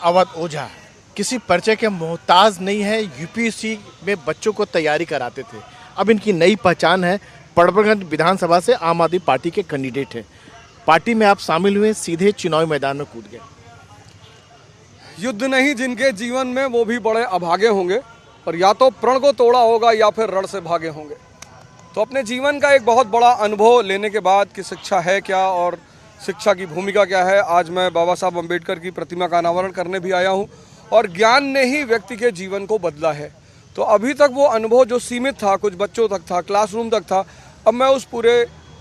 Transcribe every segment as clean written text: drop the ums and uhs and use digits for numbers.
अवध ओझा किसी परिचय के मोहताज नहीं है। यूपीएससी में बच्चों को तैयारी कराते थे। अब इनकी नई पहचान है। पड़बरगंज विधानसभा से आम आदमी पार्टी के कैंडिडेट हैं। पार्टी में आप शामिल हुए, सीधे चुनावी मैदान में कूद गए। युद्ध नहीं जिनके जीवन में वो भी बड़े अभागे होंगे, और या तो प्रण को तोड़ा होगा या फिर रण से भागे होंगे। तो अपने जीवन का एक बहुत बड़ा अनुभव लेने के बाद कि शिक्षा है क्या और शिक्षा की भूमिका क्या है, आज मैं बाबा साहब अम्बेडकर की प्रतिमा का अनावरण करने भी आया हूँ। और ज्ञान ने ही व्यक्ति के जीवन को बदला है। तो अभी तक वो अनुभव जो सीमित था, कुछ बच्चों तक था, क्लासरूम तक था, अब मैं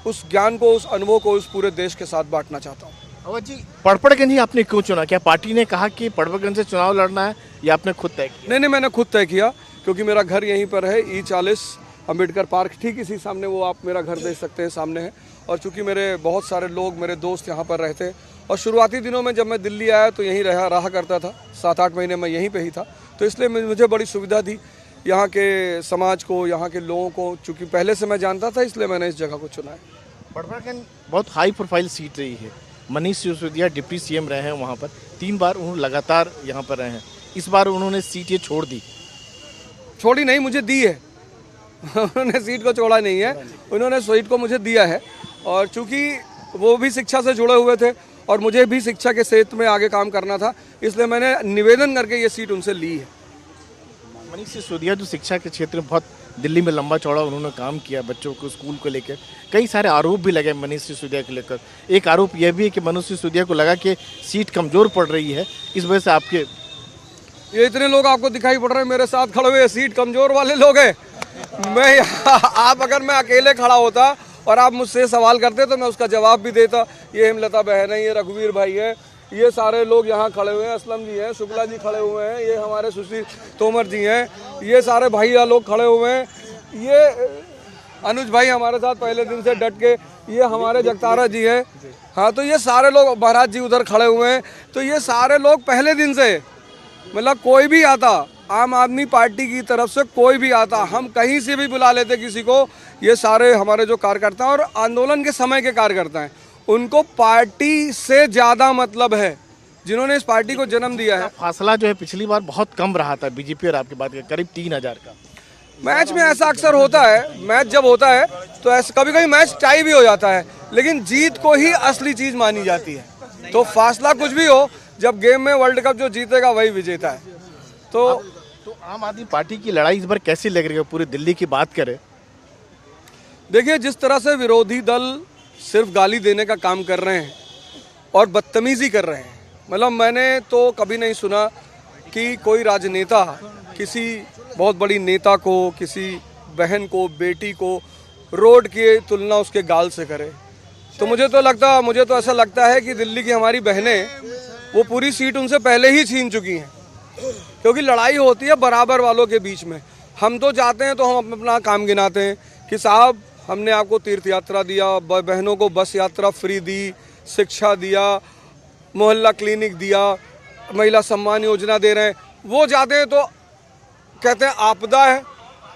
उस ज्ञान को, उस अनुभव को उस पूरे देश के साथ बांटना चाहता हूँ। अवध जी, पड़बरगंज ही आपने क्यों चुना? क्या पार्टी ने कहा कि पड़बरगंज से चुनाव लड़ना है या आपने खुद तय किया? नहीं, मैंने खुद तय किया, क्योंकि मेरा घर यहीं पर है, E40 अम्बेडकर पार्क, ठीक इसी सामने, वो आप मेरा घर देख सकते हैं, सामने है। और चूंकि मेरे बहुत सारे लोग, मेरे दोस्त यहाँ पर रहते हैं, और शुरुआती दिनों में जब मैं दिल्ली आया तो यहीं रहा करता था, 7-8 महीने मैं यहीं पे ही था। तो इसलिए मुझे बड़ी सुविधा थी यहाँ के समाज को, यहाँ के लोगों को, चूँकि पहले से मैं जानता था, इसलिए मैंने इस जगह को चुना है। पड़बरगंज बहुत हाई प्रोफाइल सीट रही है। मनीष सिसोदिया डिप्टी सीएम रहे हैं वहाँ पर, 3 बार उन्होंने लगातार यहाँ पर रहे हैं। इस बार उन्होंने सीट ये छोड़ी नहीं, मुझे दी है। उन्होंने सीट को छोड़ा नहीं है, उन्होंने सीट को मुझे दिया है। और चूंकि वो भी शिक्षा से जुड़े हुए थे और मुझे भी शिक्षा के क्षेत्र में आगे काम करना था, इसलिए मैंने निवेदन करके ये सीट उनसे ली है। मनीष सिसोदिया जो शिक्षा के क्षेत्र में बहुत दिल्ली में लंबा चौड़ा उन्होंने काम किया, बच्चों को स्कूल को लेकर कई सारे आरोप भी लगे मनीष सिसोदिया को लेकर। एक आरोप यह भी है कि मनीष सिसोदिया को लगा कि सीट कमजोर पड़ रही है, इस वजह से आपके ये इतने लोग आपको दिखाई पड़ रहे हैं मेरे साथ खड़े हुए, सीट कमजोर वाले लोग हैं। अगर मैं अकेले खड़ा होता और आप मुझसे सवाल करते तो मैं उसका जवाब भी देता। ये हेमलता बहन है, ये रघुवीर भाई है, ये सारे लोग यहाँ खड़े हुए हैं, असलम जी हैं, शुक्ला जी खड़े हुए हैं, ये हमारे सुशील तोमर जी हैं, ये सारे भैया लोग खड़े हुए हैं, ये अनुज भाई हमारे साथ पहले दिन से डट के, ये हमारे जगतारा जी हैं। हाँ, तो ये सारे लोग, महाराज जी उधर खड़े हुए हैं। तो ये सारे लोग पहले दिन से, मतलब कोई भी आता, आम आदमी पार्टी की तरफ से कोई भी आता, हम कहीं से भी बुला लेते किसी को, ये सारे हमारे जो कार्यकर्ता हैं और आंदोलन के समय के कार्यकर्ता हैं, उनको पार्टी से ज़्यादा मतलब है, जिन्होंने इस पार्टी को जन्म दिया है। फासला जो है पिछली बार बहुत कम रहा था बीजेपी और आपकी बात, करीब 3000 का। मैच में ऐसा अक्सर होता है, मैच जब होता है तो ऐसा कभी कभी मैच टाई भी हो जाता है, लेकिन जीत को ही असली चीज़ मानी जाती है। तो फासला कुछ भी हो, जब गेम में वर्ल्ड कप जो जीतेगा वही विजेता है। तो आम आदमी पार्टी की लड़ाई इस बार कैसी लग रही है? पूरी दिल्ली की बात करें, देखिए जिस तरह से विरोधी दल सिर्फ गाली देने का काम कर रहे हैं और बदतमीजी कर रहे हैं, मतलब मैंने तो कभी नहीं सुना कि कोई राजनेता किसी बहुत बड़ी नेता को, किसी बहन को, बेटी को रोड की तुलना उसके गाल से करे। तो मुझे तो ऐसा लगता है कि दिल्ली की हमारी बहनें वो पूरी सीट उनसे पहले ही छीन चुकी हैं, क्योंकि लड़ाई होती है बराबर वालों के बीच में। हम तो जाते हैं तो हम अपना काम गिनाते हैं कि साहब हमने आपको तीर्थ यात्रा दिया, बहनों को बस यात्रा फ्री दी, शिक्षा दिया, मोहल्ला क्लिनिक दिया, महिला सम्मान योजना दे रहे हैं। वो जाते हैं तो कहते हैं आपदा है।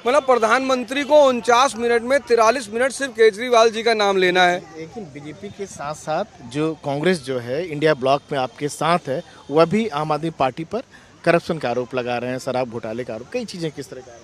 मतलब प्रधानमंत्री को 49 मिनट में 43 मिनट सिर्फ केजरीवाल जी का नाम लेना है। लेकिन बीजेपी के साथ साथ जो कांग्रेस जो है इंडिया ब्लॉक में आपके साथ है, वह भी आम आदमी पार्टी पर करप्शन का आरोप लगा रहे हैं, शराब घोटाले का आरोप, कई चीज़ें किस तरह का?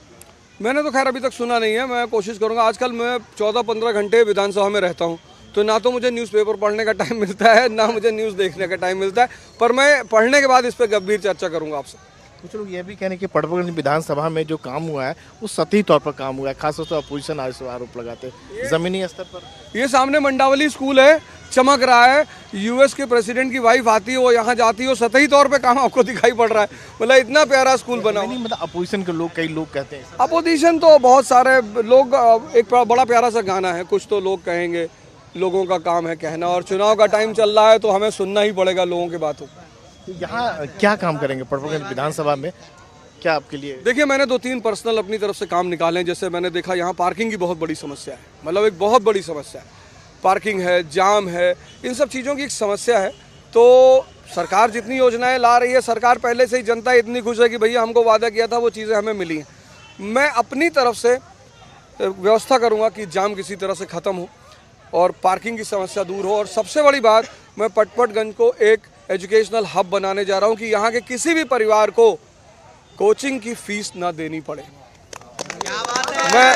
मैंने तो खैर अभी तक सुना नहीं है, मैं कोशिश करूंगा। आजकल मैं 14-15 घंटे विधानसभा में रहता हूं, तो ना तो मुझे न्यूज़पेपर पढ़ने का टाइम मिलता है, ना मुझे न्यूज़ देखने का टाइम मिलता है, पर मैं पढ़ने के बाद इस पर गंभीर चर्चा करूंगा आपसे। कुछ लोग ये भी कह रहे हैं कि पड़बरगंज विधानसभा में जो काम हुआ है वो सतही तौर पर काम हुआ है, खासतौर से अपोजिशन आरोप लगाते हैं जमीनी स्तर पर। ये सामने मंडावली स्कूल है, चमक रहा है, यूएस के प्रेसिडेंट की वाइफ आती है, वो यहाँ जाती है, वो सतही तौर पे काम आपको दिखाई पड़ रहा है। मतलब इतना प्यारा स्कूल बना। नहीं, मतलब अपोजिशन के लोग, कई लोग कहते हैं, अपोजिशन तो बहुत सारे लोग, एक बड़ा प्यारा सा गाना है, कुछ तो लोग कहेंगे, लोगों का काम है कहना, और चुनाव का टाइम चल रहा है तो हमें सुनना ही पड़ेगा लोगों की बातों। यहाँ क्या काम करेंगे पड़बरगंज विधानसभा में, क्या आपके लिए? देखिए मैंने 2-3 पर्सनल अपनी तरफ से काम निकाले हैं। जैसे मैंने देखा यहाँ पार्किंग की बहुत बड़ी समस्या है, मतलब एक बहुत बड़ी समस्या है, पार्किंग है, जाम है, इन सब चीज़ों की एक समस्या है। तो सरकार जितनी योजनाएं ला रही है, सरकार पहले से ही, जनता इतनी खुश है कि भैया हमको वादा किया था वो चीज़ें हमें मिली हैं। मैं अपनी तरफ से व्यवस्था करूँगा कि जाम किसी तरह से ख़त्म हो और पार्किंग की समस्या दूर हो। और सबसे बड़ी बात, मैं पटपटगंज को एक एजुकेशनल हब बनाने जा रहा हूँ कि यहाँ के किसी भी परिवार को कोचिंग की फीस ना देनी पड़े। मैं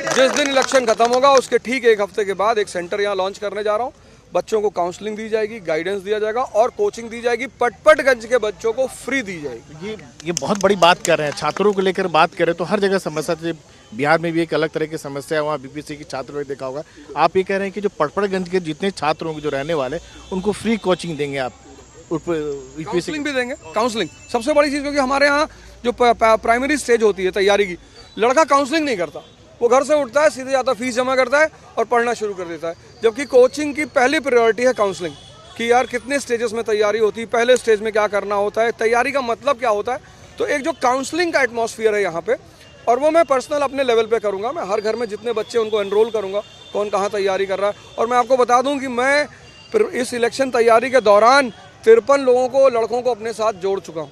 जिस दिन इलेक्शन खत्म होगा उसके ठीक 1 हफ्ते के बाद एक सेंटर यहाँ लॉन्च करने जा रहा हूँ। बच्चों को काउंसलिंग दी जाएगी, गाइडेंस दिया जाएगा और कोचिंग दी जाएगी। पटपटगंज के बच्चों को फ्री दी जाएगी। ये बहुत बड़ी बात कर रहे हैं। छात्रों को लेकर बात करें तो हर जगह समस्या थी। बिहार में भी एक अलग तरह की समस्या है, वहाँ बीपीएससी के छात्रों ने देखा होगा। आप ये कह रहे हैं कि जो पटपटगंज के जितने छात्र होंगे जो रहने वाले, उनको फ्री कोचिंग देंगे आप? काउंसलिंग भी देंगे। काउंसलिंग सबसे बड़ी चीज़, क्योंकि हमारे यहाँ जो प्राइमरी स्टेज होती है तैयारी की, लड़का काउंसलिंग नहीं करता। वो घर से उठता है, सीधे जाता फीस जमा करता है और पढ़ना शुरू कर देता है। जबकि कोचिंग की पहली प्रायोरिटी है काउंसलिंग, कि यार कितने स्टेजेस में तैयारी होती है, पहले स्टेज में क्या करना होता है, तैयारी का मतलब क्या होता है। तो एक जो काउंसलिंग का एटमॉस्फेयर है यहाँ पे, और वो मैं पर्सनल अपने लेवल पे करूँगा। मैं हर घर में जितने बच्चे उनको एनरोल करूँगा, कौन कहाँ तैयारी कर रहा है। और मैं आपको बता दूँ कि मैं इस इलेक्शन तैयारी के दौरान 53 लोगों को, लड़कों को अपने साथ जोड़ चुका हूँ,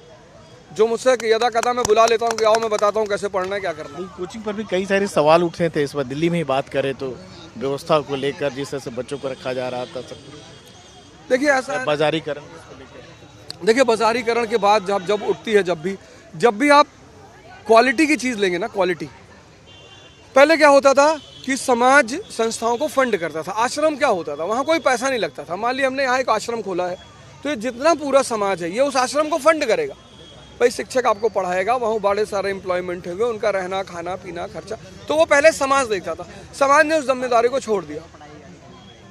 जो मुझसे यदा कदा मैं बुला लेता हूँ कि आओ मैं बताता हूँ कैसे पढ़ना है, क्या करना है। कोचिंग पर भी कई सारे सवाल उठे थे। इस बार दिल्ली में ही बात करें तो व्यवस्था को लेकर, जिस तरह से बच्चों को रखा जा रहा था, सब देखिए ऐसा बाजारीकरण को लेकर। देखिए बाजारीकरण के बाद जब उठती है, जब भी आप क्वालिटी की चीज़ लेंगे ना, क्वालिटी। पहले क्या होता था कि समाज संस्थाओं को फंड करता था। आश्रम क्या होता था, वहाँ कोई पैसा नहीं लगता था। मान लिया हमने यहाँ एक आश्रम खोला है, तो ये जितना पूरा समाज है ये उस आश्रम को फंड करेगा। भाई शिक्षक आपको पढ़ाएगा, वहाँ बड़े सारे एम्प्लॉयमेंट होंगे, उनका रहना खाना पीना खर्चा, तो वो पहले समाज देखता था। समाज ने उस जिम्मेदारी को छोड़ दिया।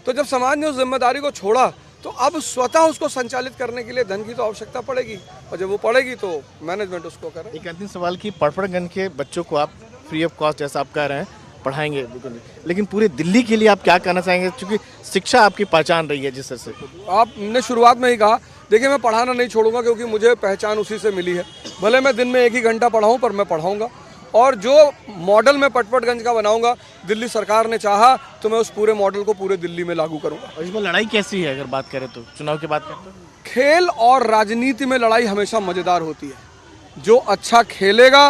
तो जब समाज ने उस जिम्मेदारी को छोड़ा तो अब स्वतः उसको संचालित करने के लिए धन की तो आवश्यकता पड़ेगी, और जब वो पड़ेगी तो मैनेजमेंट उसको करे। एक अंतिम सवाल की, पटपटगंज के बच्चों को आप फ्री ऑफ कॉस्ट, जैसा आप कह रहे हैं, पढ़ाएंगे बिल्कुल, लेकिन पूरे दिल्ली के लिए आप क्या कहना चाहेंगे, क्योंकि शिक्षा आपकी पहचान रही है जिस तरह से? आपने शुरुआत में ही कहा, देखिए मैं पढ़ाना नहीं छोड़ूंगा, क्योंकि मुझे पहचान उसी से मिली है। भले मैं दिन में 1 ही घंटा पढ़ाऊँ, पर मैं पढ़ाऊँगा। और जो मॉडल मैं पटपटगंज का बनाऊंगा, दिल्ली सरकार ने चाहा तो मैं उस पूरे मॉडल को पूरे दिल्ली में लागू करूंगा। और इसमें लड़ाई कैसी है अगर बात करें तो, चुनाव की बात करें तो? खेल और राजनीति में लड़ाई हमेशा मजेदार होती है। जो अच्छा खेलेगा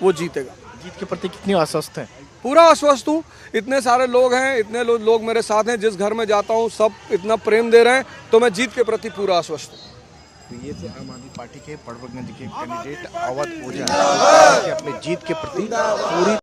वो जीतेगा। जीत के प्रति कितनी आश्वस्त हैं? पूरा आश्वस्त हूँ। इतने सारे लोग हैं, इतने लोग मेरे साथ हैं, जिस घर में जाता हूँ सब इतना प्रेम दे रहे हैं, तो मैं जीत के प्रति पूरा आश्वस्त हूँ। तो ये थे आम आदमी पार्टी के पटपटगंज के कैंडिडेट अवध ओझा, अपने जीत के प्रति पूरी